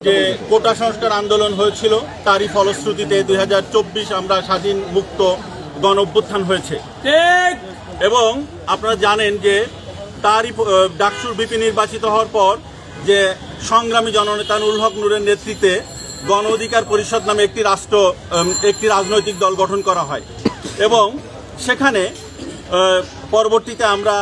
যে কোটা সংস্কার আন্দোলন হয়েছিল তারই ফলশ্রুতিতে 2024 আমরা স্বাধীন মুক্ত গণ অভ্যুত্থান হয়েছে এবং আপনারা জানেন যে তারই ডাকসুর ভিপি নির্বাচিত হওয়ার পর যে সংগ্রামী জননেতা নুরুল হক নূরের নেতৃত্বে গণ অধিকার পরিষদ নামে একটি রাজনৈতিক দল গঠন করা হয় এবং সেখানে পরবর্তীতে আমরা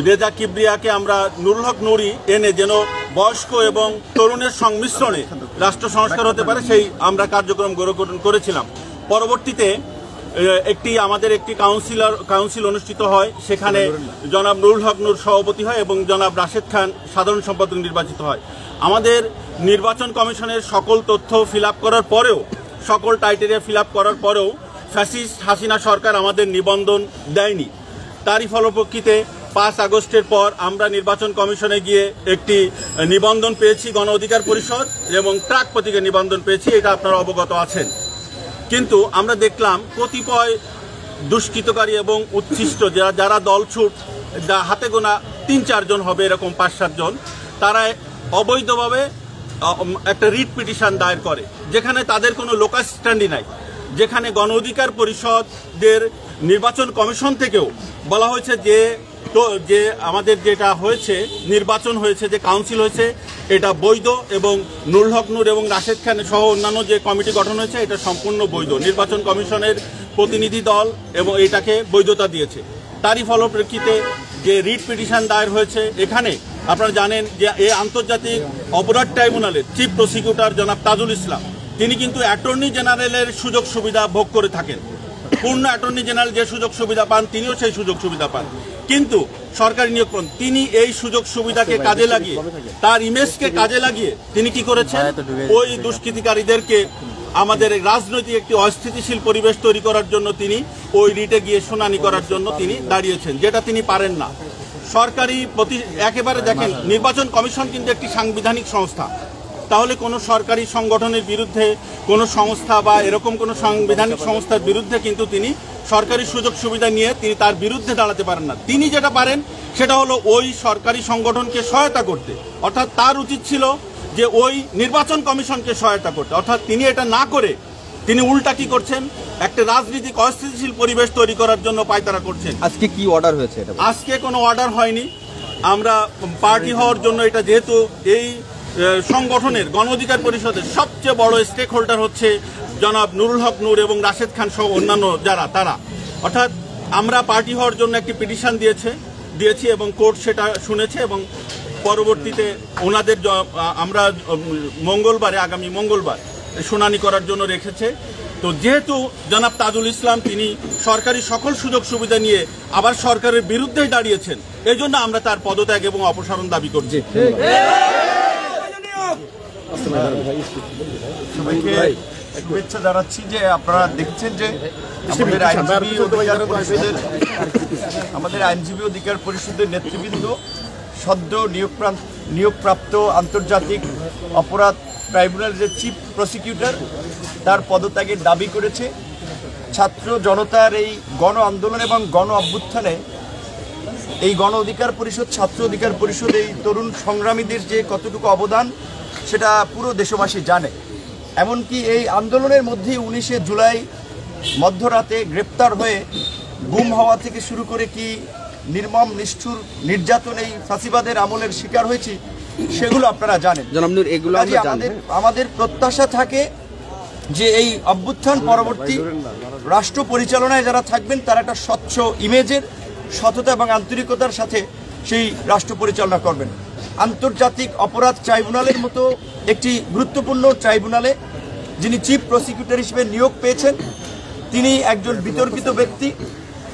রেজা কিবরিয়াকে আমরা নুরুল হক নূরি এনে যেন বয়স্ক এবং তরুণের সংমিশ্রণে রাষ্ট্র সংস্কার হতে পারে সেই আমরা কার্যক্রম গঠন করেছিলাম। পরবর্তীতে আমাদের একটি কাউন্সিল অনুষ্ঠিত হয়, সেখানে জনাব নুরুল হক নূর সভাপতি হয় এবং জনাব রাশেদ খান সাধারণ সম্পাদক নির্বাচিত হয়। আমাদের নির্বাচন কমিশনের সকল তথ্য ফিল আপ করার পরেও, সকল ক্রাইটেরিয়া ফিল আপ করার পরেও ফ্যাসিস্ট হাসিনা সরকার আমাদের নিবন্ধন দেয়নি। তারই ফলপ্রেক্ষিতে 5 আগস্টের পর আমরা নির্বাচন কমিশনে গিয়ে একটি নিবন্ধন পেয়েছি গণ অধিকার পরিষদ এবং ট্রাক প্রতীকে নিবন্ধন পেয়েছি, এটা আপনারা অবগত আছেন। কিন্তু আমরা দেখলাম কতিপয় দুষ্কৃতকারী এবং উচ্ছিষ্ট যারা দলছুট, হাতে গোনা 3-4 জন হবে, এরকম 5-7 জন, তারা অবৈধভাবে একটা রিট পিটিশন দায়ের করে, যেখানে তাদের কোনো লোকাল স্ট্যান্ডই নাই, যেখানে গণ অধিকার পরিষদের নির্বাচন কমিশন থেকেও বলা হয়েছে যে আমাদের যেটা হয়েছে, নির্বাচন হয়েছে, যে কাউন্সিল হয়েছে, এটা বৈধ এবং নুরুল হক নূর এবং রাশেদ খান সহ অন্যান্য যে কমিটি গঠন হয়েছে এটা সম্পূর্ণ বৈধ। নির্বাচন কমিশনের প্রতিনিধি দল এবং এটাকে বৈধতা দিয়েছে। তারই ফলপ্রেক্ষিতে যে রিট পিটিশন দায়ের হয়েছে, এখানে আপনারা জানেন যে এই আন্তর্জাতিক অপরাধ ট্রাইব্যুনালের চিফ প্রসিকিউটর জনাব তাজুল ইসলাম, তিনি কিন্তু অ্যাটর্নি জেনারেলের সুযোগ সুবিধা ভোগ করে থাকেন। পূর্ণ অ্যাটর্নি জেনারেল যে সুযোগ সুবিধা পান, তিনিও সেই সুযোগ সুবিধা পান, কিন্তু সরকারি নিয়োগ পান। তিনি এই সুযোগ সুবিধাকে কাজে লাগিয়ে, তার ইমেজকে কাজে লাগিয়ে তিনি কি করেছেন, ওই দুষ্কৃতিকারীদেরকে আমাদের রাজনৈতিক একটি অস্থিতিশীল পরিবেশ তৈরি করার জন্য তিনি ওই রিটে গিয়ে শুনানি করার জন্য তিনি দাঁড়িয়েছেন, যেটা তিনি পারেন না। সরকারি একেবারে দেখেন, নির্বাচন কমিশন কিন্তু একটি সাংবিধানিক সংস্থা, তাহলে কোনো সরকারি সংগঠনের বিরুদ্ধে, কোনো সংস্থা বা এরকম কোনো সাংবিধানিক সংস্থার বিরুদ্ধে কিন্তু তিনি সরকারি সুযোগ সুবিধা নিয়ে তিনি তার বিরুদ্ধে দাঁড়াতে পারেন না। তিনি যেটা পারেন সেটা হলো ওই সরকারি সংগঠনকে সহায়তা করতে, অর্থাৎ তার উচিত ছিল যে ওই নির্বাচন কমিশনকে সহায়তা করতে, অর্থাৎ তিনি এটা না করে তিনি উল্টা কি করছেন, একটা রাজনৈতিক অস্থিতিশীল পরিবেশ তৈরি করার জন্য পায়তারা করছেন। আজকে কি অর্ডার হয়েছে? আজকে কোনো অর্ডার হয়নি। আমরা পার্টি হওয়ার জন্য, এটা যেহেতু এই সংগঠনের গণ অধিকার পরিষদের সবচেয়ে বড় স্টেক হোল্ডার হচ্ছে জনাব নুরুল হক নূর এবং রাশেদ খান সহ অন্যান্য তারা, অর্থাৎ আমরা পার্টি হওয়ার জন্য একটি পিটিশন দিয়েছি এবং কোর্ট সেটা শুনেছে এবং পরবর্তীতে ওনাদের আমরা আগামী মঙ্গলবার শুনানি করার জন্য রেখেছে। তো যেহেতু জনাব তাজুল ইসলাম তিনি সরকারি সকল সুযোগ সুবিধা নিয়ে আবার সরকারের বিরুদ্ধেই দাঁড়িয়েছেন, এই জন্য আমরা তার পদত্যাগ এবং অপসারণ দাবি করছি। সবাইকে শুভেচ্ছা জানাচ্ছি যে আপনারা দেখছেন যে আমাদের আইনজীবী অধিকার পরিষদের নেতৃবৃন্দ সদ্য নিয়োগপ্রাপ্ত আন্তর্জাতিক অপরাধ ট্রাইব্যুনাল যে চিফ প্রসিকিউটর, তার পদত্যাগের দাবি করেছে। ছাত্র জনতার এই গণ আন্দোলন এবং গণ অভ্যুত্থানে এই গণ অধিকার পরিষদ, ছাত্র অধিকার পরিষদ, এই তরুণ সংগ্রামীদের যে কতটুকু অবদান সেটা পুরো দেশবাসী জানে। এমনকি এই আন্দোলনের মধ্যেই 19শে জুলাই মধ্যরাতে গ্রেপ্তার হয়ে গুম হওয়া থেকে শুরু করে কি নির্মম নিষ্ঠুর নির্যাতন এই ফাঁসিবাদের আমলের শিকার হয়েছি, সেগুলো আপনারা জানেন। আমাদের প্রত্যাশা থাকে যে এই অভ্যুত্থান পরবর্তী রাষ্ট্র পরিচালনায় যারা থাকবেন তারা একটা স্বচ্ছ ইমেজের, সততা এবং আন্তরিকতার সাথে সেই রাষ্ট্র পরিচালনা করবেন। আন্তর্জাতিক অপরাধ ট্রাইব্যুনালের মতো একটি গুরুত্বপূর্ণ ট্রাইব্যুনালে যিনি চিফ প্রসিকিউটর হিসেবে নিয়োগ পেয়েছেন, তিনি একজন বিতর্কিত ব্যক্তি,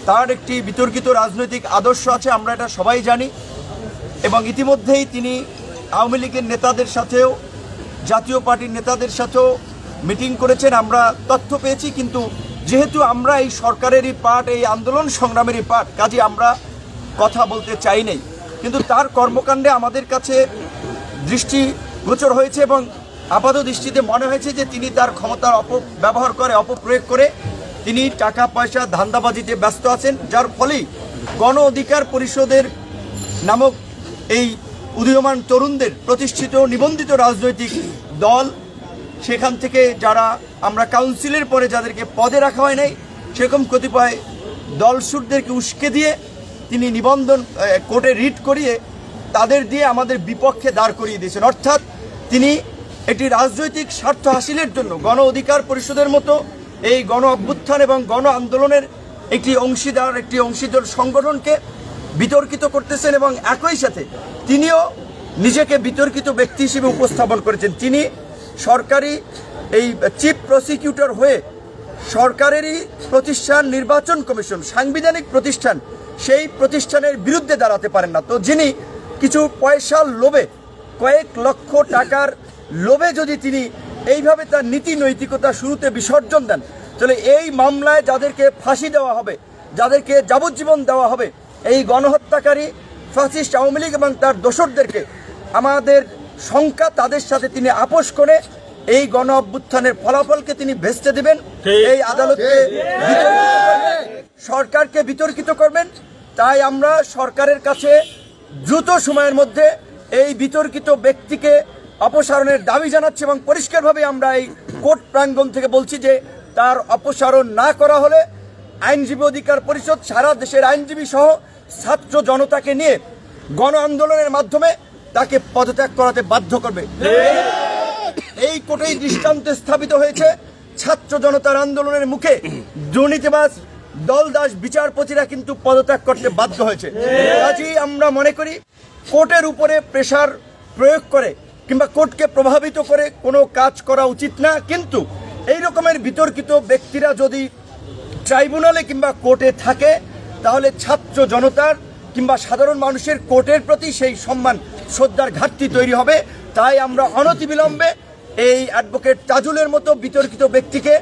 তার একটি বিতর্কিত রাজনৈতিক আদর্শ আছে, আমরা এটা সবাই জানি। এবং ইতিমধ্যেই তিনি আওয়ামী লীগের নেতাদের সাথেও, জাতীয় পার্টির নেতাদের সাথেও মিটিং করেছেন, আমরা তথ্য পেয়েছি। কিন্তু যেহেতু আমরা এই সরকারেরই পার্ট, এই আন্দোলন সংগ্রামেরই পার্ট, কাজে আমরা কথা বলতে চাই নাই। কিন্তু তার কর্মকাণ্ডে আমাদের কাছে দৃষ্টিগোচর হয়েছে এবং আপাত দৃষ্টিতে মনে হয়েছে যে তিনি তার ক্ষমতার অপব্যবহার করে, অপপ্রয়োগ করে তিনি টাকা পয়সা ধান্দাবাজিতে ব্যস্ত আছেন, যার ফলেই গণ অধিকার পরিষদের নামক এই উদীয়মান তরুণদের প্রতিষ্ঠিত নিবন্ধিত রাজনৈতিক দল, সেখান থেকে যারা আমরা কাউন্সিলের পরে যাদেরকে পদে রাখা হয় নাই সেরকম কতিপয় দলসুরদেরকে উস্কে দিয়ে তিনি নিবন্ধন কোর্টে রিট করিয়ে তাদের দিয়ে আমাদের বিপক্ষে দাঁড় করিয়ে দিয়েছেন। অর্থাৎ তিনি একটি রাজনৈতিক স্বার্থ হাসিলের জন্য গণ অধিকার পরিষদের মতো এই গণ অভ্যুত্থান এবং গণ আন্দোলনের একটি অংশীদার সংগঠনকে বিতর্কিত করতেছেন এবং একই সাথে তিনিও নিজেকে বিতর্কিত ব্যক্তি হিসেবে উপস্থাপন করেছেন। তিনি সরকারি এই চিফ প্রসিকিউটর হয়ে সরকারেরই প্রতিষ্ঠান নির্বাচন কমিশন সাংবিধানিক প্রতিষ্ঠান, সেই প্রতিষ্ঠানের বিরুদ্ধে দাঁড়াতে পারেন না। তো যিনি কিছু পয়সার লোভে, কয়েক লক্ষ টাকার লোভে যদি তিনি এইভাবে তার নীতি নৈতিকতা শুরুতে বিসর্জন দেন, তাহলে এই মামলায় যাদেরকে ফাঁসি দেওয়া হবে, যাদেরকে যাবজ্জীবন দেওয়া হবে, এই গণহত্যাকারী ফ্যাসিস্ট আওয়ামী লীগ এবং তার দোসরদেরকে আমাদের শঙ্কা তাদের সাথে তিনি আপোষ করে এই গণ অভ্যুত্থানের ফলাফলকে তিনি ভেস্তে দিবেন, এই আদালতকে সরকারকে বিতর্কিত করবেন। তাই আমরা সরকারের কাছে দ্রুত সময়ের মধ্যে এই বিতর্কিত ব্যক্তিকে অপসারণের দাবি জানাচ্ছি এবং পরিষ্কারভাবে আমরা এই কোর্ট প্রাঙ্গণ থেকে বলছি যে তার অপসারণ না করা হলে আইনজীবী অধিকার পরিষদ সারা দেশের আইনজীবী সহ ছাত্র জনতাকে নিয়ে গণ আন্দোলনের মাধ্যমে তাকে পদত্যাগ করাতে বাধ্য করবে। এই কোর্টেই দৃষ্টান্ত স্থাপিত হয়েছে ছাত্র জনতার আন্দোলনের মুখে দুর্নীতিবাজ দলদাস বিচারপতিরা কিন্তু পদত্যাগ করতে বাধ্য হয়েছে। কাজেই আমরা মনে করি কোর্টের উপরে প্রেসার প্রয়োগ করে কিংবা কোর্টকে প্রভাবিত করে কোনো কাজ করা উচিত না, কিন্তু এই রকমের বিতর্কিত ব্যক্তিরা যদি ট্রাইব্যুনালে কিংবা কোর্টে থাকে তাহলে ছাত্র জনতার কিংবা সাধারণ মানুষের কোর্টের প্রতি সেই সম্মান শ্রদ্ধার ঘাটতি তৈরি হবে। তাই আমরা অনতিবিলম্বে এই অ্যাডভোকেট তাজুলের মতো বিতর্কিত ব্যক্তিকে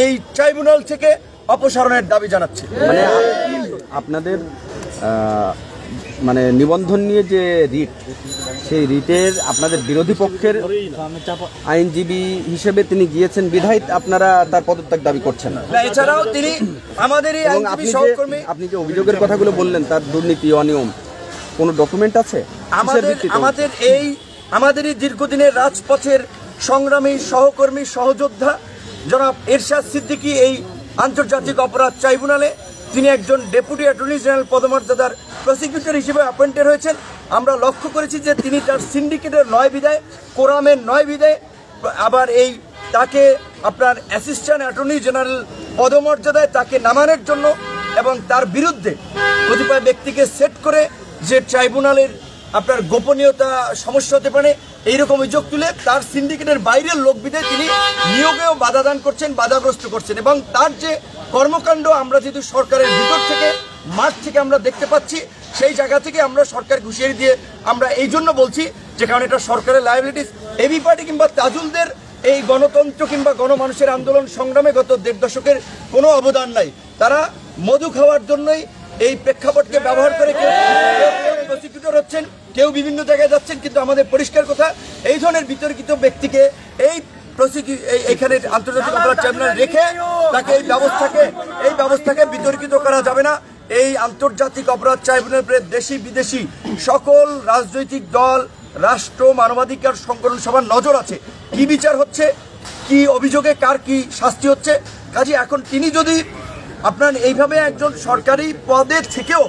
এই ট্রাইব্যুনাল থেকে অপসারণের দাবি জানাচ্ছি। মানে আপনাদের মানে নিবন্ধন নিয়ে যে রিট, সেই রিটের আপনাদের বিরোধী পক্ষের আইনজীবী হিসেবে তিনি গিয়েছেন বিধায় আপনারা তার পদত্যাগ দাবি করছেন না। এছাড়াও তিনি আমাদেরই আইনজীবী সহকর্মী। আপনি যে অভিযোগের কথাগুলো বললেন তার দুর্নীতি অনিয়ম কোনো ডকুমেন্ট আছে? আমাদেরই দীর্ঘদিনের রাজপথের সংগ্রামী সহকর্মী সহযোদ্ধা জনাব এরশাদ সিদ্দিকী এই আন্তর্জাতিক অপরাধ ট্রাইব্যুনালে তিনি একজন ডেপুটি অ্যাটর্নি জেনারেল পদমর্যাদার প্রসিকিউটর হিসেবে অ্যাপয়েন্টেড হয়েছেন। আমরা লক্ষ্য করেছি যে তিনি তার সিন্ডিকেটের নয় বিদায়, কোরামের নয় বিদায়, আবার এই তাকে আপনার অ্যাসিস্ট্যান্ট অ্যাটর্নি জেনারেল পদমর্যাদায় তাকে নামানোর জন্য এবং তার বিরুদ্ধে কতিপয় ব্যক্তিকে সেট করে যে ট্রাইব্যুনালের আপনার গোপনীয়তা সমস্যা হতে পারে এইরকম অভিযোগ তুলে তার সিন্ডিকেটের বাইরের লোক বিদায় তিনি নিয়োগেও বাধাদান করছেন, বাধাগ্রস্ত করছেন এবং তার যে কর্মকাণ্ড আমরা যেহেতু সরকারের ভিতর থেকে মাঠ থেকে আমরা দেখতে পাচ্ছি, সেই জায়গা থেকে আমরা সরকার হুঁশিয়ারি দিয়ে আমরা এই জন্য বলছি যে কারণ এটা সরকারের লায়াবিলিটিস। এবি পার্টি কিংবা তাজুলদের এই গণতন্ত্র কিংবা গণমানুষের আন্দোলন সংগ্রামে গত 1.5 দশকের কোনো অবদান নাই। তারা মধু খাওয়ার জন্যই এই প্রেক্ষাপটকে ব্যবহার করে কেউ প্রসিকিউটর হচ্ছেন, কেউ বিভিন্ন জায়গায় যাচ্ছেন, কিন্তু আমাদের পরিষ্কার কথা এই ধরনের বিতর্কিত ব্যক্তিকে এই এখানে আন্তর্জাতিক অপরাধ ট্রাইব্যুনাল রেখে তাকে এই ব্যবস্থাকে বিতর্কিত করা যাবে না। এই আন্তর্জাতিক অপরাধ ট্রাইব্যুনাল দেশি বিদেশি সকল রাজনৈতিক দল, রাষ্ট্র, মানবাধিকার সংগঠন সবার নজর আছে কি বিচার হচ্ছে, কি অভিযোগে কার কি শাস্তি হচ্ছে। কাজে এখন তিনি যদি আপনার এইভাবে একজন সরকারি পদে থেকেও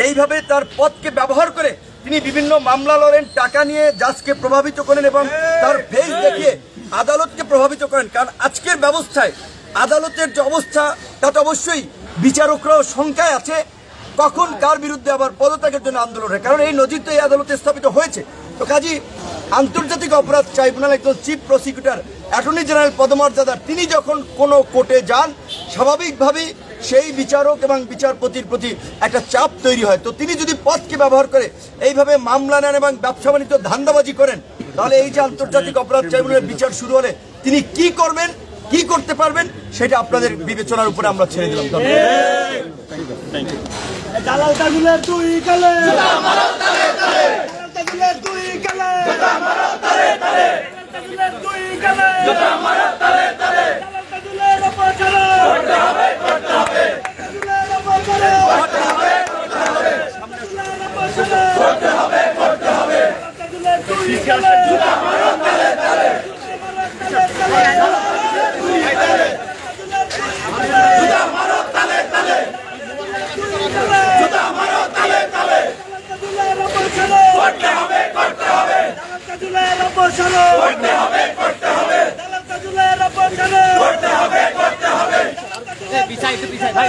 এইভাবে তার পদকে ব্যবহার করে তিনি বিভিন্ন মামলা লড়েন, টাকা নিয়ে জাজকে প্রভাবিত করেন এবং তার ফেস দেখিয়ে আদালতকে প্রভাবিত করেন, কারণ আজকের ব্যবস্থায় আদালতের যে অবস্থা তাতে অবশ্যই বিচারকরাও শঙ্কায় আছে কখন কার বিরুদ্ধে আবার পদত্যাগের জন্য আন্দোলন হয়, কারণ এই নজির তো এই আদালতে স্থাপিত হয়েছে। তো কাজী আন্তর্জাতিক অপরাধ ট্রাইব্যুনাল একজন চিফ প্রসিকিউটর অ্যাটর্নি জেনারেল পদমর্যাদার তিনি যখন কোনো কোর্টে যান স্বাভাবিকভাবেই সেই বিচারক এবং বিচারপতির প্রতি একটা চাপ তৈরি হয়। তো তিনি যদি পদকে ব্যবহার করে এইভাবে মামলা নেন এবং ব্যবসা বাণিজ্য ধান্দাবাজি করেন, তাহলে এই যে আন্তর্জাতিক অপরাধ ট্রাইব্যুনালের বিচার শুরু হলে তিনি কি করবেন, কি করতে পারবেন সেটা আপনাদের বিবেচনার উপরে আমরা ছেড়ে দিলাম। অপসারণ করতে হবে দালাল কাজুলের অপসারণ করতে হবে পিছাই ভাই